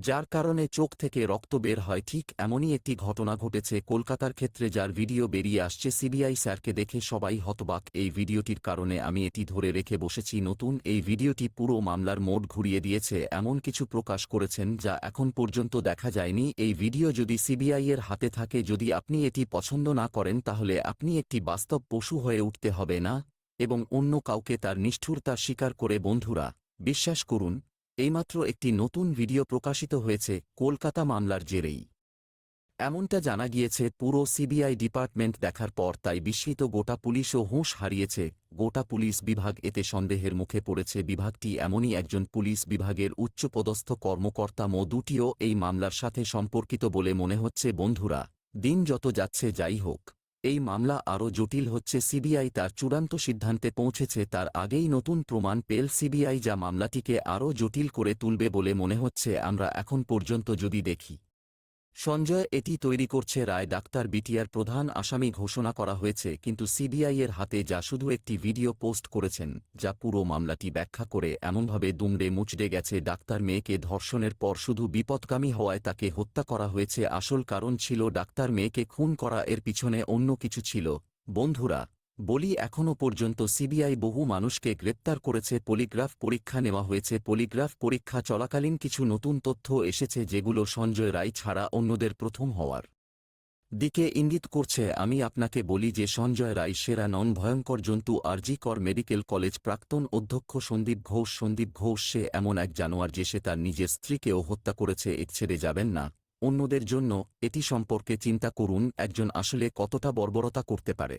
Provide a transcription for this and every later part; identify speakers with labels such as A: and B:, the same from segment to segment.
A: যার কারণে চোখ থেকে রক্ত বের হয়। ঠিক এমনই একটি ঘটনা ঘটেছে কলকাতার ক্ষেত্রে, যার ভিডিও বেরিয়ে আসছে। সিবিআই স্যারকে দেখে সবাই হতবাক। এই ভিডিওটির কারণে আমি এটি ধরে রেখে বসেছি। নতুন এই ভিডিওটি পুরো মামলার মোড় ঘুরিয়ে দিয়েছে। এমন কিছু প্রকাশ করেছেন যা এখন পর্যন্ত দেখা যায়নি। এই ভিডিও যদি সিবিআই এর হাতে থাকে, যদি আপনি এটি পছন্দ না করেন, তাহলে আপনি একটি বাস্তব পশু হয়ে উঠতে হবে না এবং অন্য কাউকে তার নিষ্ঠুরতা স্বীকার করে। বন্ধুরা, বিশ্বাস করুন, এইমাত্র একটি নতুন ভিডিও প্রকাশিত হয়েছে কলকাতা মামলার জেরেই। এমনটা জানা গিয়েছে পুরো সিবিআই ডিপার্টমেন্ট দেখার পর। তাই বিস্মিত গোটা পুলিশও হুঁশ হারিয়েছে। গোটা পুলিশ বিভাগ এতে সন্দেহের মুখে পড়েছে। বিভাগটি এমনই একজন পুলিশ বিভাগের উচ্চপদস্থ কর্মকর্তা দুটিও এই মামলার সাথে সম্পর্কিত বলে মনে হচ্ছে। বন্ধুরা, দিন যত যাচ্ছে, যাই হোক, এই মামলা আরও জটিল হচ্ছে। সিবিআই তার চূড়ান্ত সিদ্ধান্তে পৌঁছেছে তার আগেই নতুন প্রমাণ পেল সিবিআই, যা মামলাটিকে আরও জটিল করে তুলবে বলে মনে হচ্ছে। আমরা এখন পর্যন্ত যদি দেখি, সঞ্জয় এটি তৈরি করছে রায়। ডাক্তার বিটিআর প্রধান আসামি ঘোষণা করা হয়েছে, কিন্তু সিবিআই এর হাতে যা শুধু একটি ভিডিও পোস্ট করেছেন, যা পুরো মামলাটি ব্যাখ্যা করে এমনভাবে দুমড়ে মুচড়ে গেছে। ডাক্তার মেয়েকে ধর্ষণের পর শুধু বিপদগামী হওয়ায় তাকে হত্যা করা হয়েছে। আসল কারণ ছিল ডাক্তার মেয়েকে খুন করা। এর পিছনে অন্য কিছু ছিল। বন্ধুরা, বলি, এখনও পর্যন্ত সিবিআই বহু মানুষকে গ্রেপ্তার করেছে। পলিগ্রাফ পরীক্ষা নেওয়া হয়েছে। পলিগ্রাফ পরীক্ষা চলাকালীন কিছু নতুন তথ্য এসেছে, যেগুলো সঞ্জয় রায় ছাড়া অন্যদের প্রথম হওয়ার দিকে ইঙ্গিত করছে। আমি আপনাকে বলি যে সঞ্জয় রায় সেরা নন। ভয়ঙ্কর জন্তু। আরজি কর মেডিকেল কলেজ প্রাক্তন অধ্যক্ষ সন্দীপ ঘোষ। সন্দীপ ঘোষ সে এমন এক জানোয়ার যে সে তার নিজের স্ত্রীকেও হত্যা করেছে। এর ছেড়ে যাবেন না অন্যদের জন্য। এটি সম্পর্কে চিন্তা করুন, একজন আসলে কতটা বর্বরতা করতে পারে।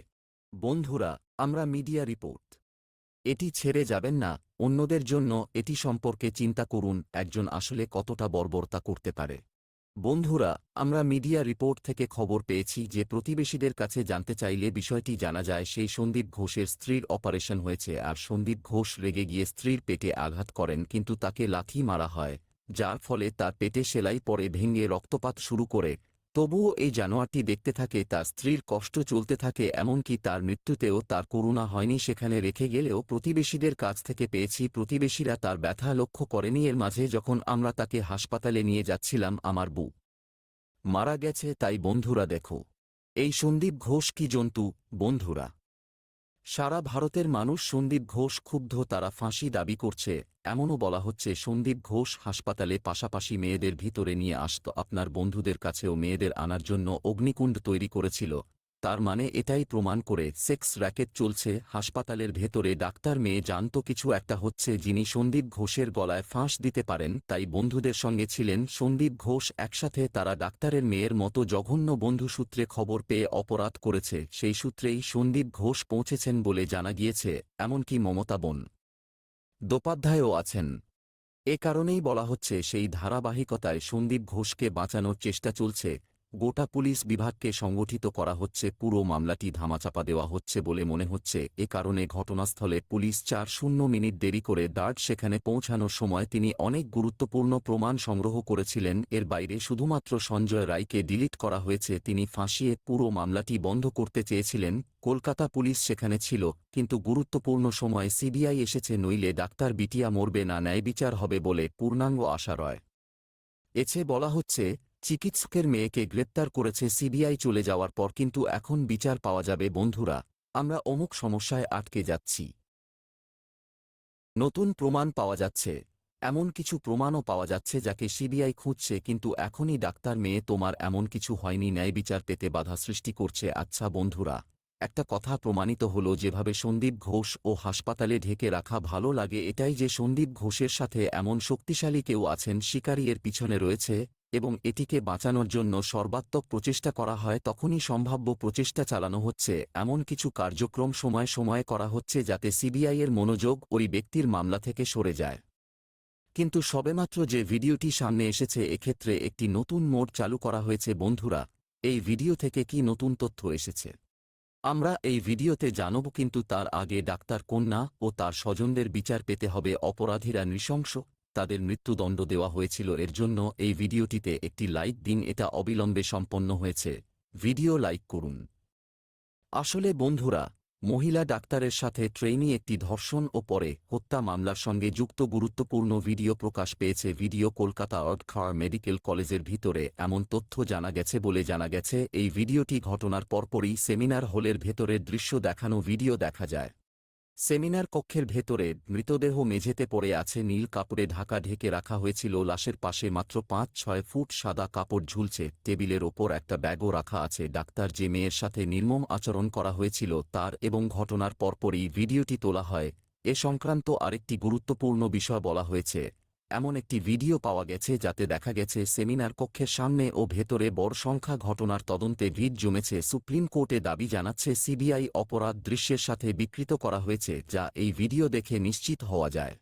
A: বন্ধুরা, আমরা মিডিয়া রিপোর্ট, এটি ছেড়ে যাবেন না অন্যদের জন্য। এটি সম্পর্কে চিন্তা করুন, একজন আসলে কতটা বর্বরতা করতে পারে। বন্ধুরা, আমরা মিডিয়া রিপোর্ট থেকে খবর পেয়েছি যে প্রতিবেশীদের কাছে জানতে চাইলে বিষয়টি জানা যায় সেই সন্দীপ ঘোষের স্ত্রীর অপারেশন হয়েছে, আর সন্দীপ ঘোষ রেগে গিয়ে স্ত্রীর পেটে আঘাত করেন, কিন্তু তাকে লাথি মারা হয়, যার ফলে তার পেটে সেলাই পড়ে ভেঙে রক্তপাত শুরু করে। তবুও এই জানোয়ারটি দেখতে থাকে, তার স্ত্রীর কষ্ট চলতে থাকে, এমনকি তার মৃত্যুতেও তার করুণা হয়নি। সেখানে রেখে গেলেও প্রতিবেশীদের কাছ থেকে পেয়েছি, প্রতিবেশীরা তার ব্যথা লক্ষ্য করেনি। এর মাঝে যখন আমরা তাকে হাসপাতালে নিয়ে যাচ্ছিলাম, আমার বউ মারা গেছে। তাই বন্ধুরা দেখো, এই সন্দীপ ঘোষ কি জন্তু। বন্ধুরা, সারা ভারতের মানুষ সন্দীপ ঘোষ ক্ষুব্ধ। তারা ফাঁসি দাবি করছে। এমনও বলা হচ্ছে সন্দীপ ঘোষ হাসপাতালে পাশাপাশি মেয়েদের ভিতরে নিয়ে আসত, আপনার বন্ধুদের কাছেও মেয়েদের আনার জন্য অগ্নিকুণ্ড তৈরি করেছিল। তার মানে এটাই প্রমাণ করে সেক্স র্যাকেট চলছে হাসপাতালের ভেতরে। ডাক্তার মেয়ে জানত কিছু একটা হচ্ছে, যিনি সন্দীপ ঘোষের গলায় ফাঁস দিতে পারেন। তাই বন্ধুদের সঙ্গে ছিলেন সন্দীপ ঘোষ একসাথে। তারা ডাক্তারের মেয়ের মতো জঘন্য বন্ধু সূত্রে খবর পেয়ে অপরাধ করেছে। সেই সূত্রেই সন্দীপ ঘোষ পৌঁছেছেন বলে জানা গিয়েছে। এমনকি মমতা বন্দ্যোপাধ্যায়ও আছেন। এ কারণেই বলা হচ্ছে সেই ধারাবাহিকতায় সন্দীপ ঘোষকে বাঁচানোর চেষ্টা চলছে। গোটা পুলিশ বিভাগকে সংগঠিত করা হচ্ছে। পুরো মামলাটি ধামাচাপা দেওয়া হচ্ছে বলে মনে হচ্ছে। এ কারণে ঘটনাস্থলে পুলিশ 4-0 দেরি করে ডার্ট সেখানে পৌঁছানোর সময় তিনি অনেক গুরুত্বপূর্ণ প্রমাণ সংগ্রহ করেছিলেন। এর বাইরে শুধুমাত্র সঞ্জয় রায়কে ডিলিট করা হয়েছে। তিনি ফাঁসিয়ে পুরো মামলাটি বন্ধ করতে চেয়েছিলেন। কলকাতা পুলিশ সেখানে ছিল, কিন্তু গুরুত্বপূর্ণ সময়ে সিবিআই এসেছে। নইলে ডাক্তার বিটিয়া মরবে না, ন্যায় বিচার হবে বলে পূর্ণাঙ্গ আশা রয়। এছে বলা হচ্ছে চিকিৎসকের মেয়েকে গ্রেপ্তার করেছে সিবিআই চলে যাওয়ার পর, কিন্তু এখন বিচার পাওয়া যাবে। বন্ধুরা, আমরা অমুক সমস্যায় আটকে যাচ্ছি। নতুন প্রমাণ পাওয়া যাচ্ছে, এমন কিছু প্রমাণও পাওয়া যাচ্ছে যাকে সিবিআই খুঁজছে, কিন্তু এখনই ডাক্তার মেয়ে তোমার এমন কিছু হয়নি, ন্যায় বিচার পেতে বাধা সৃষ্টি করছে। আচ্ছা বন্ধুরা, একটা কথা প্রমাণিত হলো, যেভাবে সন্দীপ ঘোষ ও হাসপাতালে ঢেকে রাখা ভালো লাগে, এটাই যে সন্দীপ ঘোষের সাথে এমন শক্তিশালী কেউ আছেন, শিকারী এর পিছনে রয়েছে, এবং এটিকে বাঁচানোর জন্য সর্বাত্মক প্রচেষ্টা করা হয়। তখনই সম্ভাব্য প্রচেষ্টা চালানো হচ্ছে। এমন কিছু কার্যক্রম সময়ে সময়ে করা হচ্ছে যাতে সিবিআই এর মনোযোগ ওই ব্যক্তির মামলা থেকে সরে যায়। কিন্তু সবেমাত্র যে ভিডিওটি সামনে এসেছে, এক্ষেত্রে একটি নতুন মোড় চালু করা হয়েছে। বন্ধুরা, এই ভিডিও থেকে কি নতুন তথ্য এসেছে আমরা এই ভিডিওতে জানব, কিন্তু তার আগে ডাক্তার কন্যা ও তার স্বজনদের বিচার পেতে হবে। অপরাধীরা নৃশংস, তাদের মৃত্যুদণ্ড দেওয়া হয়েছিল। এর জন্য এই ভিডিওটিতে একটি লাইক দিন। এটা অবিলম্বে সম্পন্ন হয়েছে। ভিডিও লাইক করুন। আসলে বন্ধুরা, মহিলা ডাক্তারের সাথে ট্রেনি একটি ধর্ষণ ও পরে হত্যা মামলার সঙ্গে যুক্ত গুরুত্বপূর্ণ ভিডিও প্রকাশ পেয়েছে। ভিডিও কলকাতা আর্টখার মেডিকেল কলেজের ভিতরে এমন তথ্য জানা গেছে। এই ভিডিওটি ঘটনার পরপরই সেমিনার হলের ভেতরের দৃশ্য দেখানো ভিডিও দেখা যায়। সেমিনার কক্ষের ভেতরে মৃতদেহ মেঝেতে পড়ে আছে, নীল কাপড়ে ঢাকা ঢেকে রাখা হয়েছিল। লাশের পাশে মাত্র ৫-৬ ফুট সাদা কাপড় ঝুলছে। টেবিলের ওপর একটা ব্যাগও রাখা আছে। ডাক্তার যে মেয়ের সাথে নির্মম আচরণ করা হয়েছিল তার এবং ঘটনার পরপরই ভিডিওটি তোলা হয়। এ সংক্রান্ত আরেকটি গুরুত্বপূর্ণ বিষয় বলা হয়েছে, এমন একটি ভিডিও পাওয়া গেছে যাতে দেখা গেছে সেমিনার কক্ষের সামনে ও ভেতরে বড় সংখ্যা। ঘটনার তদন্তে ভিড় জমেছে। সুপ্রিম কোর্টে দাবি জানাচ্ছে সিবিআই অপরাধ দৃশ্যের সাথে বিকৃত করা হয়েছে, যা এই ভিডিও দেখে নিশ্চিত হওয়া যায়।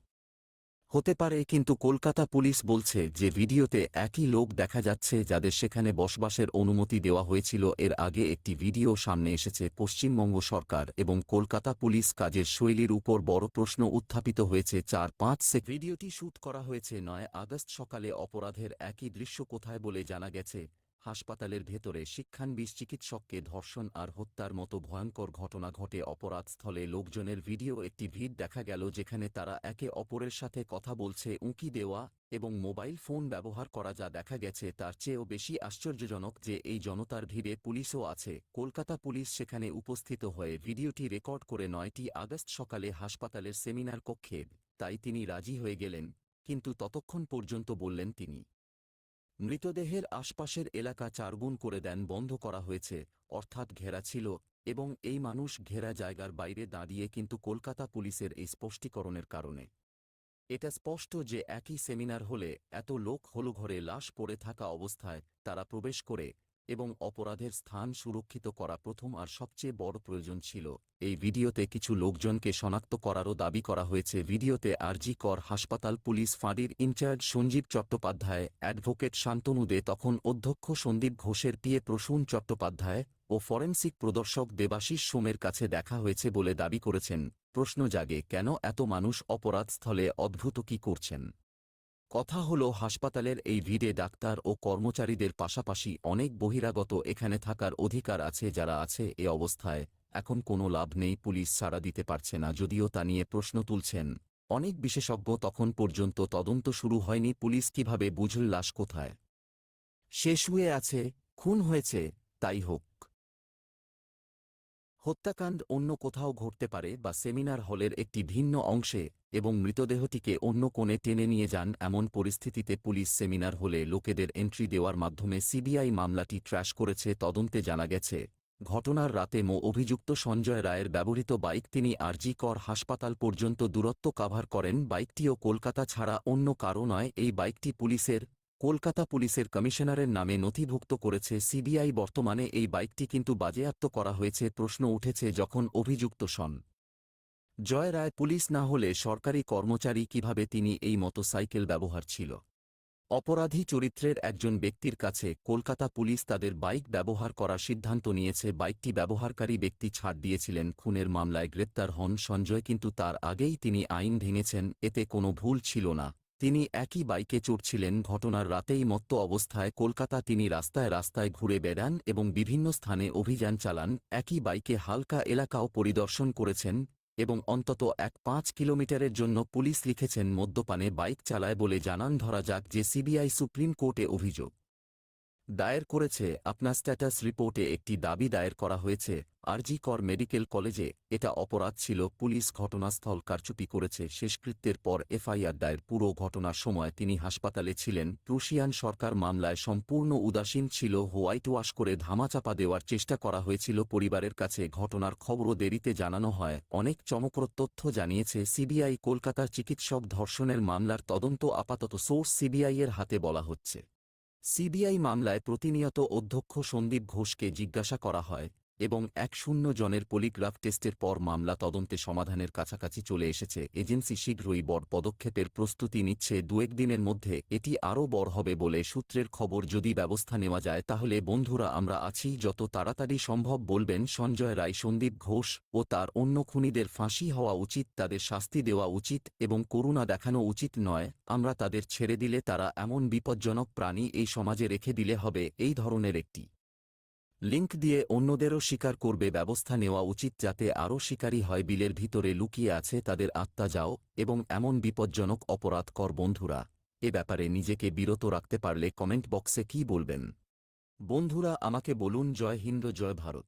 A: হতে পারে, কিন্তু কলকাতা পুলিশ বলছে যে ভিডিওতে একই লোক দেখা যাচ্ছে যাদের সেখানে বসবাসের অনুমতি দেওয়া হয়েছিল। এর আগে একটি ভিডিও সামনে এসেছে। পশ্চিমবঙ্গ সরকার এবং কলকাতা পুলিশ কাজের শৈলীর উপর বড় প্রশ্ন উত্থাপিত হয়েছে। ৪-৫ ভিডিওটি শ্যুট করা হয়েছে ৯ আগস্ট সকালে। অপরাধের একই দৃশ্য কোথায় বলে জানা গেছে, হাসপাতালের ভেতরে শিক্ষানবিশ চিকিৎসককে ধর্ষণ আর হত্যার মতো ভয়ঙ্কর ঘটনা ঘটে অপরাধস্থলে। লোকজনের ভিডিও একটি ভিড় দেখা গেল যেখানে তারা একে অপরের সাথে কথা বলছে, উঁকি দেওয়া এবং মোবাইল ফোন ব্যবহার করা। যা দেখা গেছে তার চেয়েও বেশি আশ্চর্যজনক যে এই জনতার ভিড়ে পুলিশও আছে। কলকাতা পুলিশ সেখানে উপস্থিত হয়ে ভিডিওটি রেকর্ড করে ৯টি আগস্ট সকালে হাসপাতালের সেমিনার কক্ষে। তাই তিনি রাজি হয়ে গেলেন, কিন্তু ততক্ষণ পর্যন্ত বললেন তিনি মৃতদেহের আশপাশের এলাকা ৪ গুণ করে দেন বন্ধ করা হয়েছে, অর্থাৎ ঘেরা ছিল, এবং এই মানুষ ঘেরা জায়গার বাইরে দাঁড়িয়ে। কিন্তু কলকাতা পুলিশের এই স্পষ্টীকরণের কারণে এটা স্পষ্ট যে একই সেমিনার হলে এত লোক হলো, ঘরে লাশ পড়ে থাকা অবস্থায় তারা প্রবেশ করে এবং অপরাধের স্থান সুরক্ষিত করা প্রথম আর সবচেয়ে বড় প্রয়োজন ছিল। এই ভিডিওতে কিছু লোকজনকে শনাক্ত করারও দাবি করা হয়েছে। ভিডিওতে আরজি কর হাসপাতাল পুলিশ ফাঁড়ির ইনচার্জ সঞ্জীব চট্টোপাধ্যায়, অ্যাডভোকেট শান্তনু দে, তখন অধ্যক্ষ সন্দীপ ঘোষের পিএ প্রসূন চট্টোপাধ্যায় ও ফরেনসিক প্রদর্শক দেবাশিস সোমের কাছে দেখা হয়েছে বলে দাবি করেছেন। প্রশ্ন জাগে, কেন এত মানুষ অপরাধস্থলে অদ্ভুত কি করছেন? কথা হলো, হাসপাতালের এই ভিড়ে ডাক্তার ও কর্মচারীদের পাশাপাশি অনেক বহিরাগত এখানে থাকার অধিকার আছে। যারা আছে এ অবস্থায় এখন কোনো লাভ নেই, পুলিশ সাড়া দিতে পারছে না। যদিও তা নিয়ে প্রশ্ন তুলছেন অনেক বিশেষজ্ঞ। তখন পর্যন্ত তদন্ত শুরু হয়নি। পুলিশ কিভাবে বুঝল লাশ কোথায়? সে শুয়ে আছে, খুন হয়েছে, তাই হোক। হত্যাকাণ্ড অন্য কোথাও ঘটতে পারে, বা সেমিনার হলের একটি ভিন্ন অংশে, এবং মৃতদেহটিকে অন্য কোণে টেনে নিয়ে যান। এমন পরিস্থিতিতে পুলিশ সেমিনার হলে লোকেদের এন্ট্রি দেওয়ার মাধ্যমে সিবিআই মামলাটি ট্র্যাশ করেছে। তদন্তে জানা গেছে, ঘটনার রাতে অভিযুক্ত সঞ্জয় রায়ের ব্যবহৃত বাইক তিনি আরজি কর হাসপাতাল পর্যন্ত দূরত্ব কাভার করেন। বাইকটিও কলকাতা ছাড়া অন্য কারও নয়। এই বাইকটি কলকাতা পুলিশের কমিশনারের নামে নথিভুক্ত করেছে সিবিআই। বর্তমানে এই বাইকটি কিন্তু বাজেয়াপ্ত করা হয়েছে। প্রশ্ন উঠেছে, যখন অভিযুক্ত জয় রায় পুলিশ না হলে সরকারি কর্মচারী কিভাবে তিনি এই মোটরসাইকেল ব্যবহার ছিল? অপরাধী চরিত্রের একজন ব্যক্তির কাছে কলকাতা পুলিশ তাদের বাইক ব্যবহার করার সিদ্ধান্ত নিয়েছে। বাইকটি ব্যবহারকারী ব্যক্তি ছাড় দিয়েছিলেন। খুনের মামলায় গ্রেপ্তার হন সঞ্জয়, কিন্তু তার আগেই তিনি আইন ভেঙেছেন। এতে কোনো ভুল ছিল না, তিনি একই বাইকে চড়ছিলেন। ঘটনার রাতেই মত্ত অবস্থায় কলকাতা তিনি রাস্তায় রাস্তায় ঘুরে বেড়ান এবং বিভিন্ন স্থানে অভিযান চালান। একই বাইকে হালকা এলাকাও পরিদর্শন করেছেন এবং অন্তত ১-৫ কিলোমিটারের জন্য পুলিশ লিখেছেন মদ্যপানে বাইক চালায় বলে জানান। ধরা যাক যে সিবিআই সুপ্রিম কোর্টে অভিযোগ দায়ের করেছে। আপনার স্ট্যাটাস রিপোর্টে একটি দাবি দায়ের করা হয়েছে আরজি কর মেডিকেল কলেজে। এটা অপরাধ ছিল। পুলিশ ঘটনাস্থল কারচুপি করেছে। শেষকৃত্যের পর এফআইআর দায়ের। পুরো ঘটনার সময় তিনি হাসপাতালে ছিলেন। প্রুশিয়ান সরকার মামলায় সম্পূর্ণ উদাসীন ছিল। হোয়াইট ওয়াশ করে ধামাচাপা দেওয়ার চেষ্টা করা হয়েছিল পরিবারের কাছে। ঘটনার খবরও দেরিতে জানানো হয়। অনেক চমকপ্রদ তথ্য জানিয়েছে সিবিআই। কলকাতার চিকিৎসক ধর্ষণের মামলার তদন্ত আপাতত সোর্স সিবিআইয়ের হাতে বলা হচ্ছে। সিবিআই মামলায় প্রতিনিয়ত অধ্যক্ষ সন্দীপ ঘোষকে জিজ্ঞাসা করা হয় এবং ১০ জনের পলিগ্রাফ টেস্টের পর মামলা তদন্তে সমাধানের কাছাকাছি চলে এসেছে। এজেন্সি শীঘ্রই বড় পদক্ষেপের প্রস্তুতি নিচ্ছে। ২-১ দিনের মধ্যে এটি আরও বড় হবে বলে সূত্রের খবর। যদি ব্যবস্থা নেওয়া যায় তাহলে বন্ধুরা আমরা আছি, যত তাড়াতাড়ি সম্ভব বলবেন সঞ্জয় রায়, সন্দীপ ঘোষ ও তার অন্য খুনিদের ফাঁসি হওয়া উচিত, তাদের শাস্তি দেওয়া উচিত এবং করুণা দেখানো উচিত নয়। আমরা তাদের ছেড়ে দিলে তারা এমন বিপজ্জনক প্রাণী এই সমাজে রেখে দিলে হবে। এই ধরনের একটি লিংক দিয়ে অন্যদেরও স্বীকার করবে ব্যবস্থা নেওয়া উচিত যাতে আরও শিকারী হয় বিলের ভিতরে লুকিয়ে আছে তাদের আত্মা যাও এবং এমন বিপজ্জনক অপরাধ কর বন্ধুরা এ ব্যাপারে নিজেকে বিরত রাখতে পারলে কমেন্ট বক্সে কী বলবেন বন্ধুরা আমাকে বলুন জয় হিন্দ জয় ভারত।